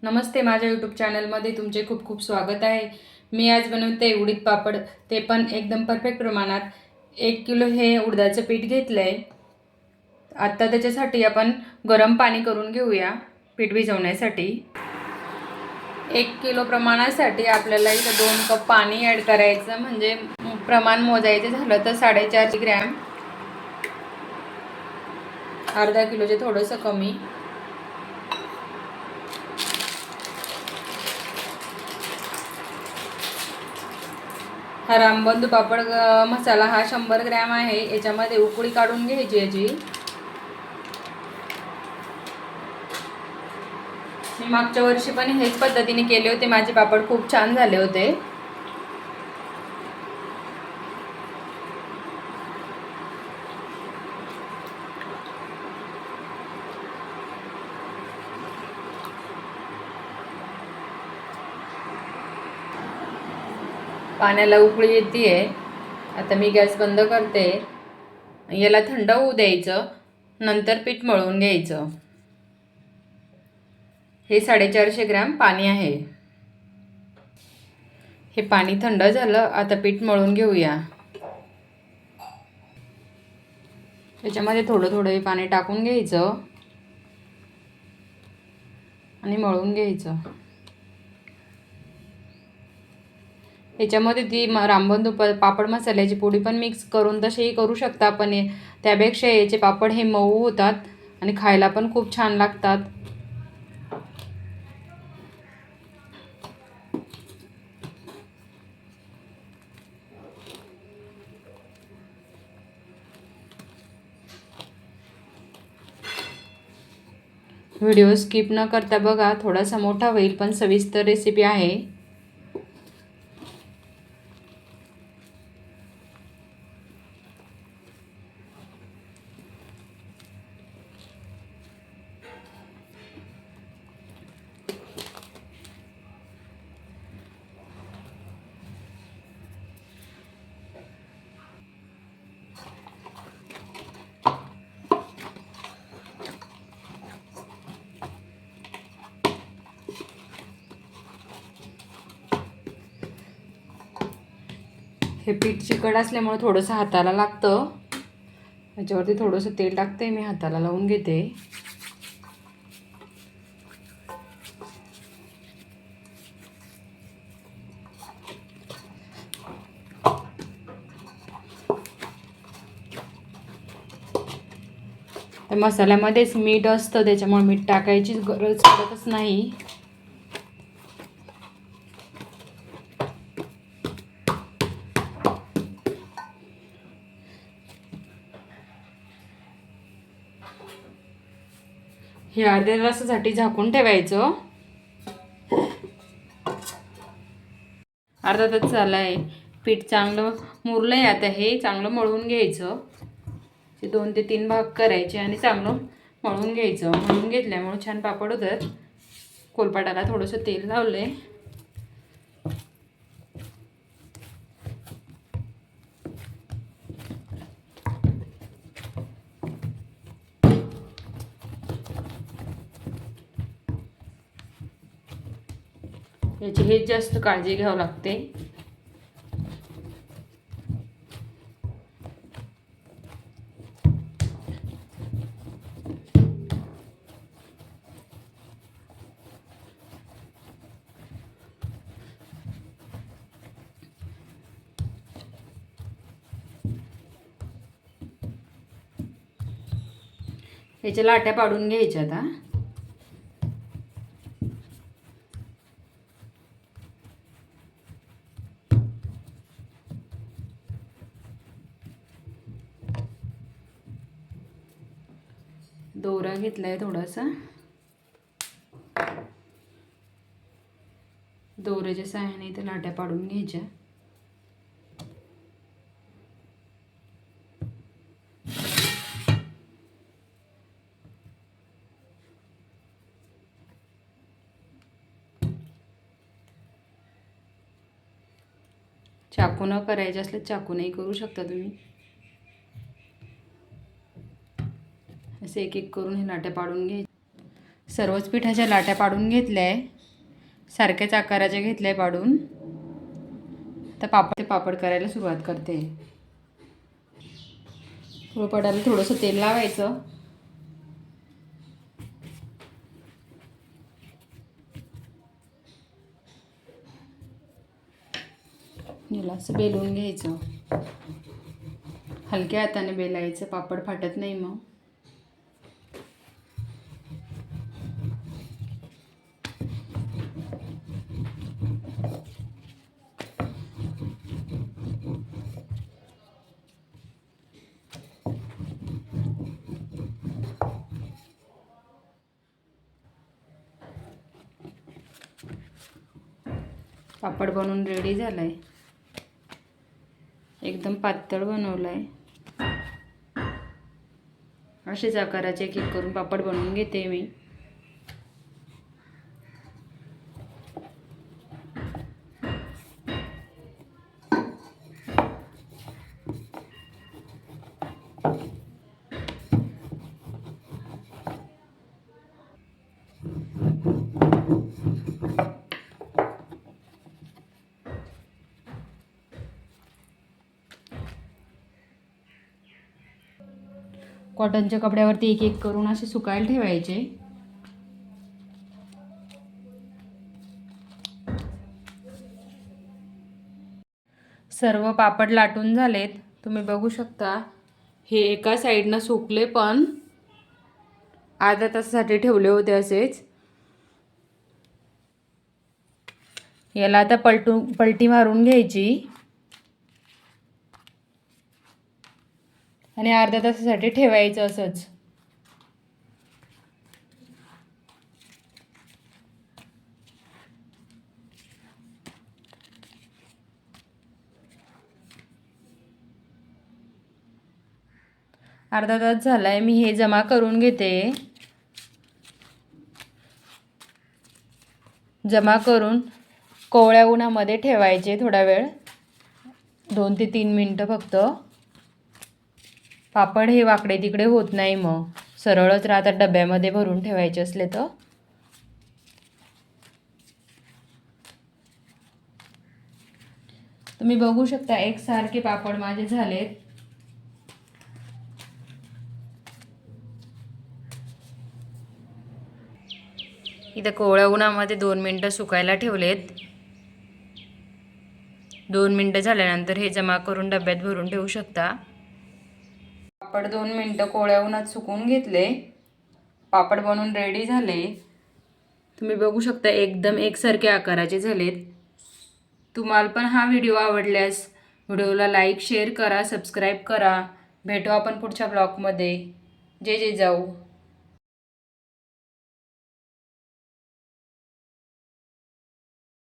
नमस्ते, माझ्या यूट्यूब चॅनलमध्ये तुमचे खूप खूप स्वागत आहे। मी आज बनवते उडीद पापड, ते पण एकदम परफेक्ट प्रमाणात। 1 किलो हे उडदाचं पीठ घेतलं आहे। आता त्याच्यासाठी आपण गरम पाणी करून घेऊया पीठ भिजवण्यासाठी। 1 किलो प्रमाणासाठी आपल्याला इथं 2 कप पाणी ॲड करायचं, म्हणजे प्रमाण मोजायचं झालं तर 450 ग्रॅम, अर्धा किलोचे थोडंसं कमी। हा रामबंधू पापड मसाला हा 100 ग्रॅम आहे। याच्यामध्ये उकळी काढून घ्यायची याची। मी मागच्या वर्षी पण हेच पद्धतीने केले होते, माझे पापड खूप छान झाले होते। पाण्याला उकळी येते। आता मी गॅस बंद करते। याला थंड होऊ द्यायचं, नंतर पीठ मळून घ्यायचं। हे 450 ग्रॅम पाणी आहे। हे पाणी थंड झालं, आता पीठ मळून घेऊया। त्याच्यामध्ये थोडं थोडं हे पाणी टाकून घ्यायचं आणि मळून घ्यायचं। याच्यामध्ये ती रामबंधू पापड मसाल्याची पोडी पण मिक्स करून तसेही करू शकता, पण त्यापेक्षा याचे पापड हे मऊ होतात आणि खायला पण खूप छान लागतात। व्हिडिओ स्किप न करता बघा, थोडासा मोठा होईल पण सविस्तर रेसिपी आहे। हे पीठ चिकट असल्यामुळे थोडंसं हाताला लागतं। याच्यावरती थोडंसं तेल टाकते, मी हाताला लावून घेते। तर मसाल्यामध्येच मीठ असतं, त्याच्यामुळे मीठ टाकायची गरज पडतच नाही। हे अर्ध्या तासासाठी झाकून ठेवायचं। अर्धा तास झालाय, पीठ चांगलं मुरलंय। आता हे चांगलं मळून घ्यायचं। 2 ते 3 भाग करायचे आणि चांगलं मळून घ्यायचं। मळून घेतल्यामुळे छान पापड होतात। कोलपाटाला थोडंसं तेल लावलंय। याची हेच जास्त काळजी घ्यावी लागते। याच्या लाट्या पाडून घ्यायच्या। आता दोरा घेतलाय थोडासा, दोऱ्याच्या सहाय्याने इथे लाट्या पाडून घ्यायच्या। चाकून करायचे असले चाकूनही करू शकता तुम्ही। असे एक एक करून हे लाट्या पाडून घ्यायचे। सर्वच पिठाच्या लाट्या पाडून घेतल्या आहे। सारख्याच आकाराचे घेतले पाडून. तर पापड करायला सुरुवात करते. पापडाला थोडंसं तेल लावायचं. याला असं बेलून घ्यायचं. हलक्या हाताने बेलायचं, पापड फाटत नाही मग. पापड बनवून रेडी झालाय. एकदम पातळ बनवलाय. असेच आकाराचे एक एक करून पापड बनवून घेते मी. कॉटनच्या कपड्यावरती एक एक करून असे सुकायला ठेवायचे. सर्व पापड लाटून झालेत. तुम्ही बघू शकता. हे एका साईडनं सुकले, पण अर्ध्या तासासाठी ठेवले होते असेच. याला आता पलटी मारून घ्यायची आणि अर्ध्या तासासाठी ठेवायचं असंच. अर्धा तास झालाय. मी हे जमा करून घेते. जमा करून कोवळ्या उन्हामध्ये ठेवायचे थोडा वेळ, 2 ते 3 मिनटं फक्त. पापड हे वाकडे तिकडे होत नाही, मग सरळच राहतात डब्यामध्ये भरून ठेवायचे असले तर. तुम्ही बघू शकता एकसारखे पापड माझे झालेत. इथं कोवळ्या उन्हामध्ये 2 मिनटं सुकायला ठेवलेत. 2 मिनटं झाल्यानंतर हे जमा करून डब्यात भरून ठेवू शकता. पापड 2 मिनटं कोवळ्या उन्हात सुकवून घेतले. पापड बनवून रेडी झाले. तुम्ही बघू शकता एकदम एकसारखे आकाराचे झालेत. तुम्हाला पण हा व्हिडिओ आवडल्यास व्हिडिओला लाईक शेअर करा, सबस्क्राईब करा. भेटू आपण पुढच्या ब्लॉगमध्ये. जय जय जाऊ.